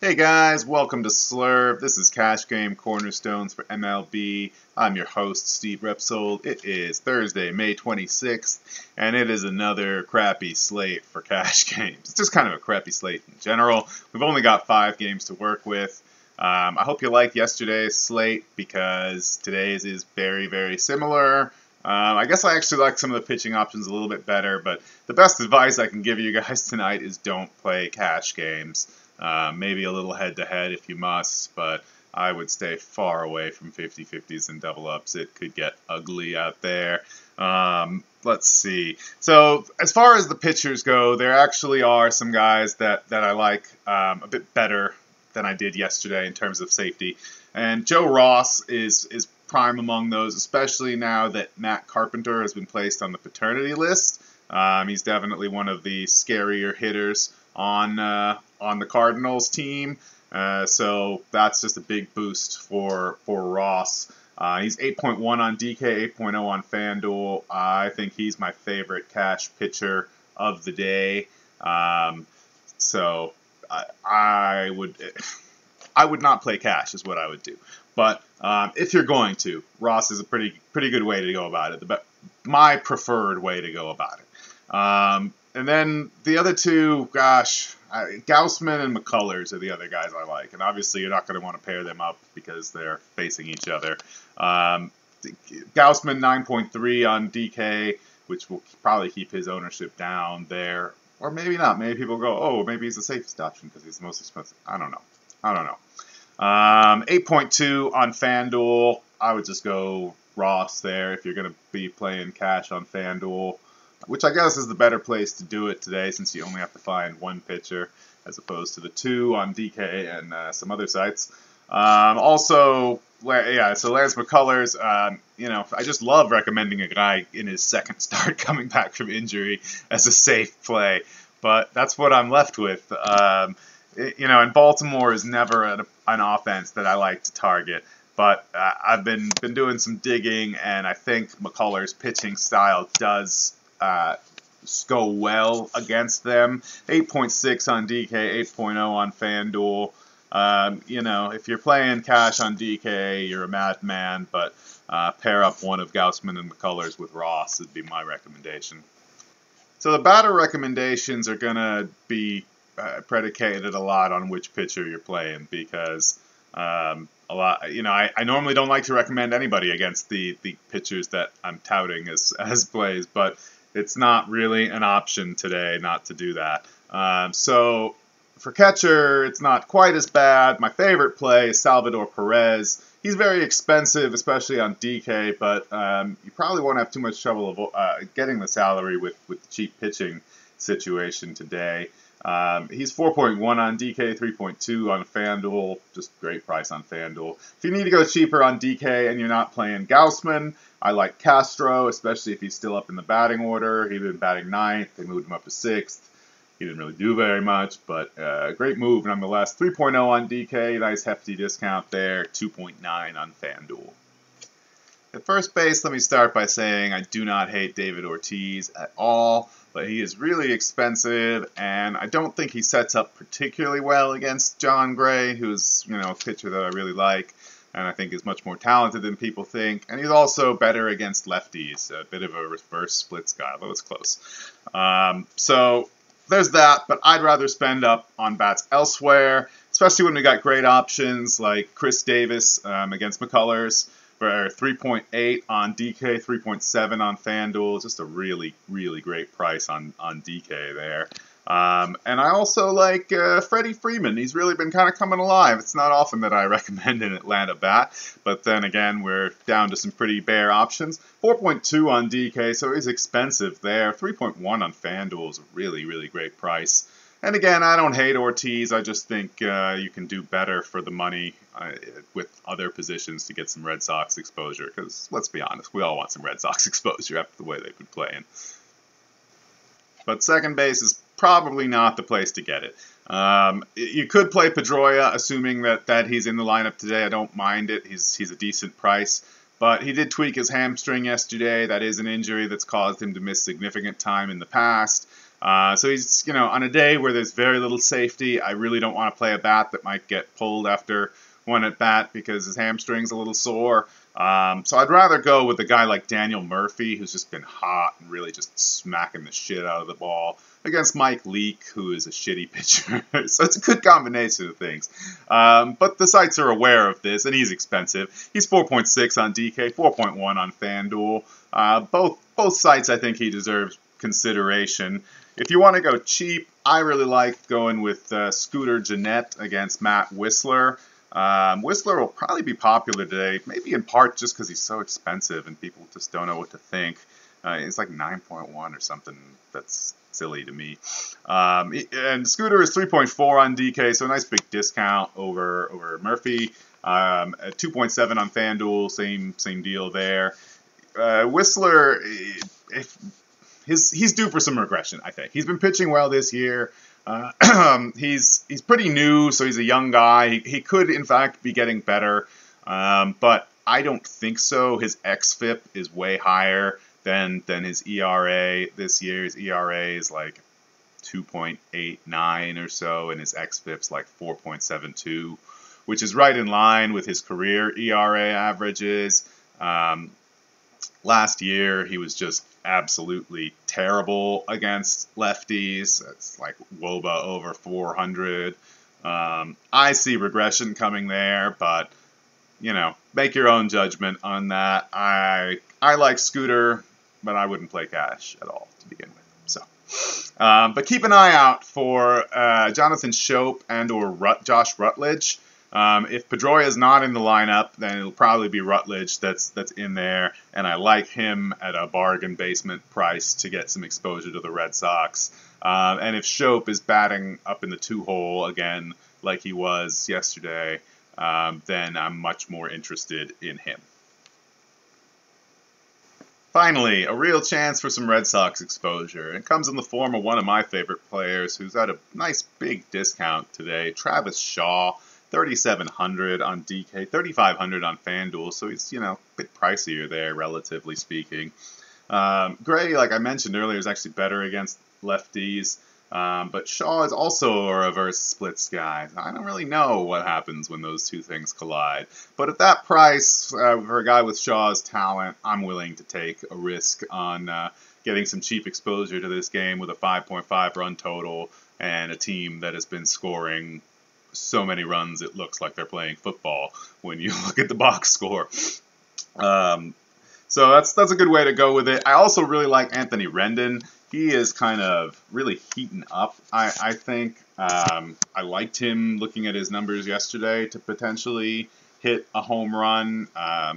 Hey guys, welcome to Slurve. This is Cash Game Cornerstones for MLB. I'm your host, Steve Repsold. It is Thursday, May 26th, and it is another crappy slate for cash games. It's just kind of a crappy slate in general. We've only got 5 games to work with. I hope you liked yesterday's slate because today's is very, very similar. I guess I actually like some of the pitching options a little bit better, but the best advice I can give you guys tonight is don't play cash games. Maybe a little head-to-head if you must, but I would stay far away from 50-50s and double-ups. It could get ugly out there. Let's see. So as far as the pitchers go, there actually are some guys that I like a bit better than I did yesterday in terms of safety. And Joe Ross is prime among those, especially now that Matt Carpenter has been placed on the paternity list. He's definitely one of the scarier hitters on the Cardinals team, so that's just a big boost for Ross. He's 8.1 on DK, 8.0 on FanDuel. I think he's my favorite cash pitcher of the day. So I would not play cash is what I would do. But if you're going to, Ross is a pretty good way to go about it. My preferred way to go about it. And then the other two, Gaussman and McCullers are the other guys I like. And obviously you're not going to want to pair them up because they're facing each other. Gaussman 9.3 on DK, which will probably keep his ownership down there. Or maybe not. Maybe people go, oh, maybe he's the safest option because he's the most expensive. I don't know. 8.2 on FanDuel. I would just go Ross there if you're going to be playing cash on FanDuel, which I guess is the better place to do it today since you only have to find one pitcher as opposed to the 2 on DK and some other sites. So Lance McCullers, I just love recommending a guy in his second start coming back from injury as a safe play, but that's what I'm left with. And Baltimore is never an offense that I like to target. But I've been doing some digging, and I think McCullers' pitching style does go well against them. 8.6 on DK, 8.0 on FanDuel. If you're playing cash on DK, you're a madman, but pair up one of Gaussman and McCullers with Ross would be my recommendation. So the batter recommendations are going to be predicated a lot on which pitcher you're playing because I normally don't like to recommend anybody against the pitchers that I'm touting as plays, but it's not really an option today not to do that. So for catcher, it's not quite as bad. My favorite play is Salvador Perez. He's very expensive, especially on DK, but you probably won't have too much trouble getting the salary with the cheap pitching situation today. He's 4.1 on DK, 3.2 on FanDuel. Just great price on FanDuel. If you need to go cheaper on DK and you're not playing Gaussman, I like Castro, especially if he's still up in the batting order. He'd been batting 9th. They moved him up to 6th. He didn't really do very much, but great move nonetheless. 3.0 on DK, nice hefty discount there. 2.9 on FanDuel. At first base, let me start by saying I do not hate David Ortiz at all, but he is really expensive, and I don't think he sets up particularly well against John Gray, who's a pitcher that I really like, and I think is much more talented than people think, and he's also better against lefties, a bit of a reverse splits guy, although it's close. So there's that, but I'd rather spend up on bats elsewhere, especially when we got great options like Chris Davis against McCullers, for 3.8 on DK, 3.7 on FanDuel. Just a really, really great price on DK there. And I also like Freddie Freeman. He's really been kind of coming alive. It's not often that I recommend an Atlanta bat, but then again, we're down to some pretty bare options. 4.2 on DK, so he's expensive there. 3.1 on FanDuel is a really, really great price. And again, I don't hate Ortiz. I just think you can do better for the money with other positions to get some Red Sox exposure. Because let's be honest, we all want some Red Sox exposure after the way they've been playing. But second base is probably not the place to get it. You could play Pedroia, assuming that he's in the lineup today. I don't mind it. He's a decent price. But he did tweak his hamstring yesterday. That is an injury that's caused him to miss significant time in the past. So he's, on a day where there's very little safety, I really don't want to play a bat that might get pulled after one at bat because his hamstring's a little sore. So I'd rather go with a guy like Daniel Murphy, who's just been hot and really just smacking the shit out of the ball, against Mike Leake, who is a shitty pitcher. So it's a good combination of things. But the sites are aware of this, and he's expensive. He's 4.6 on DK, 4.1 on FanDuel. Both sites, I think he deserves consideration. If you want to go cheap, I really like going with Scooter Gennett against Matt Whistler. Whistler will probably be popular today, maybe in part just because he's so expensive and people just don't know what to think. It's like 9.1 or something. That's silly to me. And Scooter is 3.4 on DK, so a nice big discount over Murphy. At 2.7 on FanDuel, same deal there. Whistler, he's due for some regression, I think. He's been pitching well this year. He's pretty new, so he's a young guy. He could, in fact, be getting better, but I don't think so. His xFIP is way higher than his ERA. This year's ERA is like 2.89 or so, and his xFIP's like 4.72, which is right in line with his career ERA averages. Last year, he was just absolutely terrible against lefties. It's like WOBA over 400. I see regression coming there, but, make your own judgment on that. I like Scooter, but I wouldn't play cash at all to begin with. So, but keep an eye out for Jonathan Schoop and or Josh Rutledge. If Pedroia is not in the lineup, then it'll probably be Rutledge that's in there, and I like him at a bargain basement price to get some exposure to the Red Sox. And if Schoop is batting up in the 2-hole again, like he was yesterday, then I'm much more interested in him. Finally, a real chance for some Red Sox exposure. It comes in the form of one of my favorite players who's at a nice big discount today, Travis Shaw. 3,700 on DK, 3,500 on FanDuel, so he's, a bit pricier there, relatively speaking. Gray, like I mentioned earlier, is actually better against lefties, but Shaw is also a reverse splits guy. I don't really know what happens when those two things collide, but at that price, for a guy with Shaw's talent, I'm willing to take a risk on getting some cheap exposure to this game with a 5.5 run total and a team that has been scoring so many runs it looks like they're playing football when you look at the box score. So that's a good way to go with it. I also really like Anthony Rendon. He is kind of really heating up, I think. I liked him looking at his numbers yesterday to potentially hit a home run,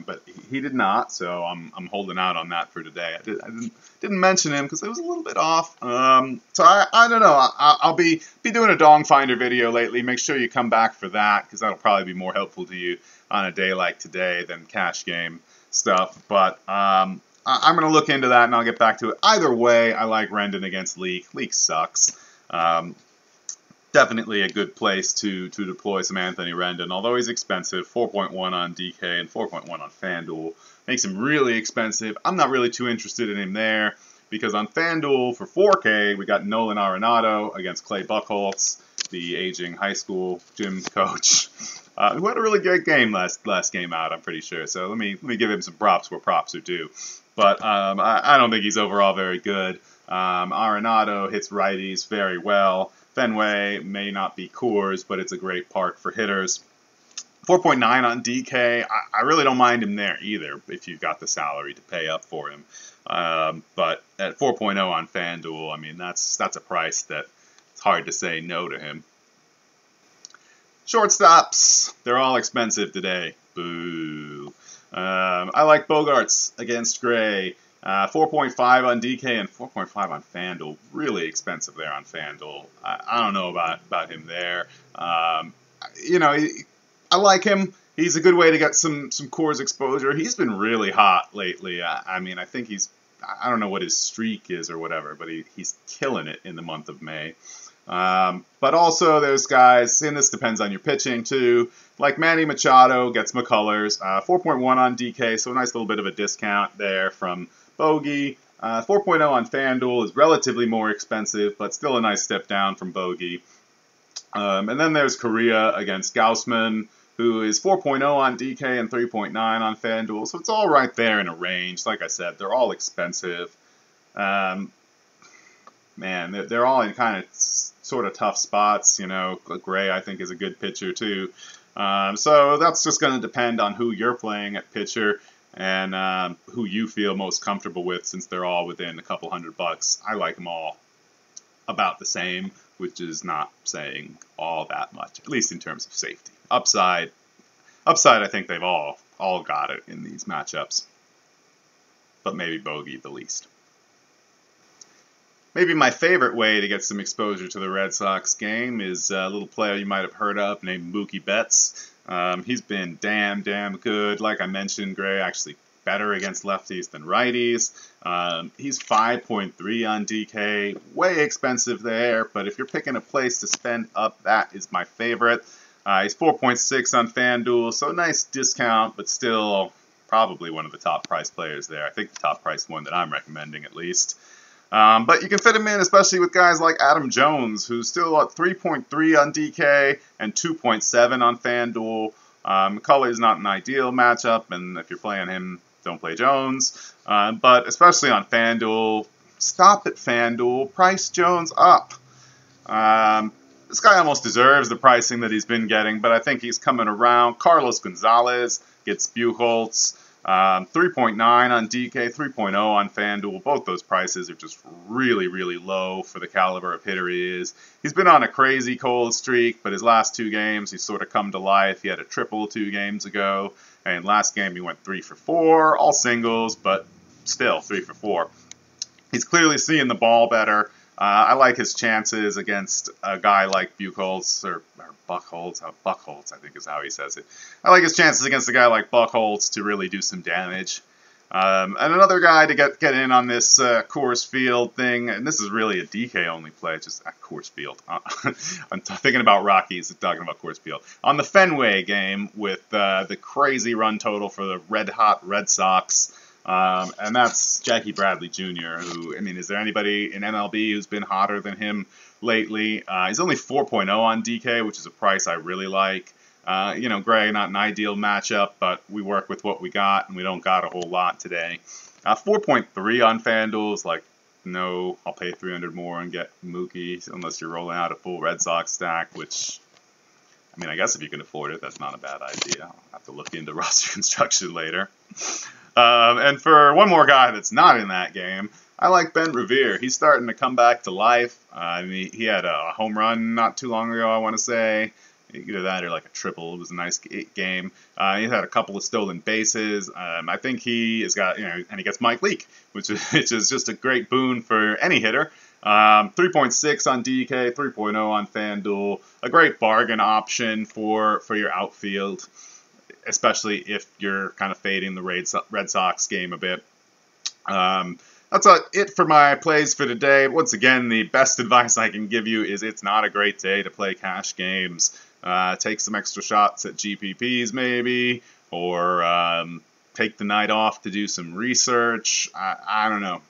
but he did not, so I'm holding out on that for today. I didn't mention him because it was a little bit off. So I don't know. I'll be doing a Dong Finder video lately. Make sure you come back for that because that'll probably be more helpful to you on a day like today than cash game stuff. But I'm going to look into that and I'll get back to it. Either way, I like Rendon against Leake. Leake sucks. Definitely a good place to deploy some Anthony Rendon, although he's expensive, 4.1 on DK and 4.1 on FanDuel. Makes him really expensive. I'm not really too interested in him there, because on FanDuel for 4K, we got Nolan Arenado against Clay Buchholz, the aging high school gym coach, who had a really good game last game out, I'm pretty sure. So let me give him some props where props are due. But I don't think he's overall very good. Arenado hits righties very well. Fenway may not be Coors, but it's a great park for hitters. 4.9 on DK. I really don't mind him there either if you've got the salary to pay up for him. But at 4.0 on FanDuel, I mean, that's a price that it's hard to say no to him. Shortstops. They're all expensive today. Boo. I like Bogarts against Gray. 4.5 on DK and 4.5 on FanDuel. Really expensive there on FanDuel. I don't know about him there. I like him. He's a good way to get some Coors exposure. He's been really hot lately. I mean, I think I don't know what his streak is or whatever, but he's killing it in the month of May. But also there's guys, and this depends on your pitching too, like Manny Machado gets McCullers, 4.1 on DK, so a nice little bit of a discount there from Bogey. 4.0 on FanDuel is relatively more expensive, but still a nice step down from Bogey. And then there's Correa against Gaussman, who is 4.0 on DK and 3.9 on FanDuel, so it's all right there in a range. Like I said, they're all expensive. Man, they're all in kind of sort of tough spots. You know, Gray, I think, is a good pitcher too. So that's just going to depend on who you're playing at pitcher and who you feel most comfortable with, since they're all within a couple $100. I like them all about the same, which is not saying all that much, at least in terms of safety. Upside, I think they've all got it in these matchups, but maybe Bogey the least. Maybe my favorite way to get some exposure to the Red Sox game is a little player you might have heard of named Mookie Betts. He's been damn good. Like I mentioned, Gray actually better against lefties than righties. He's 5.3 on DK, way expensive there, but if you're picking a place to spend up, that is my favorite. He's 4.6 on FanDuel, so nice discount, but still probably one of the top price players there. I think the top price one that I'm recommending at least. But you can fit him in, especially with guys like Adam Jones, who's still at 3.3 on DK and 2.7 on FanDuel. McCullers is not an ideal matchup, and if you're playing him, don't play Jones. But especially on FanDuel, stop at FanDuel, price Jones up. This guy almost deserves the pricing that he's been getting, but I think he's coming around. Carlos Gonzalez gets Buchholz. 3.9 on DK, 3.0 on FanDuel. Both those prices are just really low for the caliber of hitter he is. He's been on a crazy cold streak, but his last 2 games, he's sort of come to life. He had a triple 2 games ago, and last game he went 3 for 4, all singles, but still 3 for 4. He's clearly seeing the ball better. I like his chances against a guy like Buchholz, or Buchholz, Buchholz, I think is how he says it. I like his chances against a guy like Buchholz to really do some damage. And another guy to get in on this Coors Field thing, and this is really a DK only play, just at Coors Field. I'm thinking about Rockies, talking about Coors Field. On the Fenway game with the crazy run total for the red-hot Red Sox. And that's Jackie Bradley Jr., who, I mean, is there anybody in MLB who's been hotter than him lately? He's only 4.0 on DK, which is a price I really like. Gray, not an ideal matchup, but we work with what we got, and we don't got a whole lot today. 4.3 on FanDuel is like, no, I'll pay $300 more and get Mookie, unless you're rolling out a full Red Sox stack, which, I mean, I guess if you can afford it, that's not a bad idea. I'll have to look into roster construction later. And for one more guy that's not in that game, I like Ben Revere. He's starting to come back to life. He had a home run not too long ago, I want to say. Either that or like a triple. It was a nice game. He had a couple of stolen bases. I think he has got, and he gets Mike Leake, which is just a great boon for any hitter. 3.6 on DK, 3.0 on FanDuel. A great bargain option for your outfield, especially if you're kind of fading the Red Sox game a bit. That's it for my plays for today. Once again, the best advice I can give you is it's not a great day to play cash games. Take some extra shots at GPPs maybe, or take the night off to do some research. I don't know.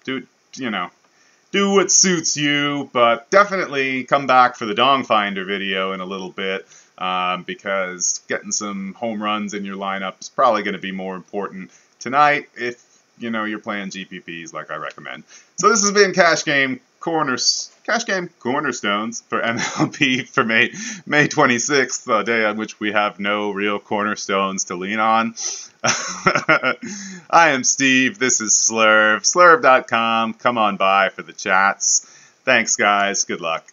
Do what suits you, but definitely come back for the Dong Finder video in a little bit. Because getting some home runs in your lineup is probably going to be more important tonight if you're playing GPPs like I recommend. So this has been Cash Game Cornerstones for MLB for May 26th, the day on which we have no real cornerstones to lean on. I am Steve. This is Slurv. Slurv.com. Come on by for the chats. Thanks, guys. Good luck.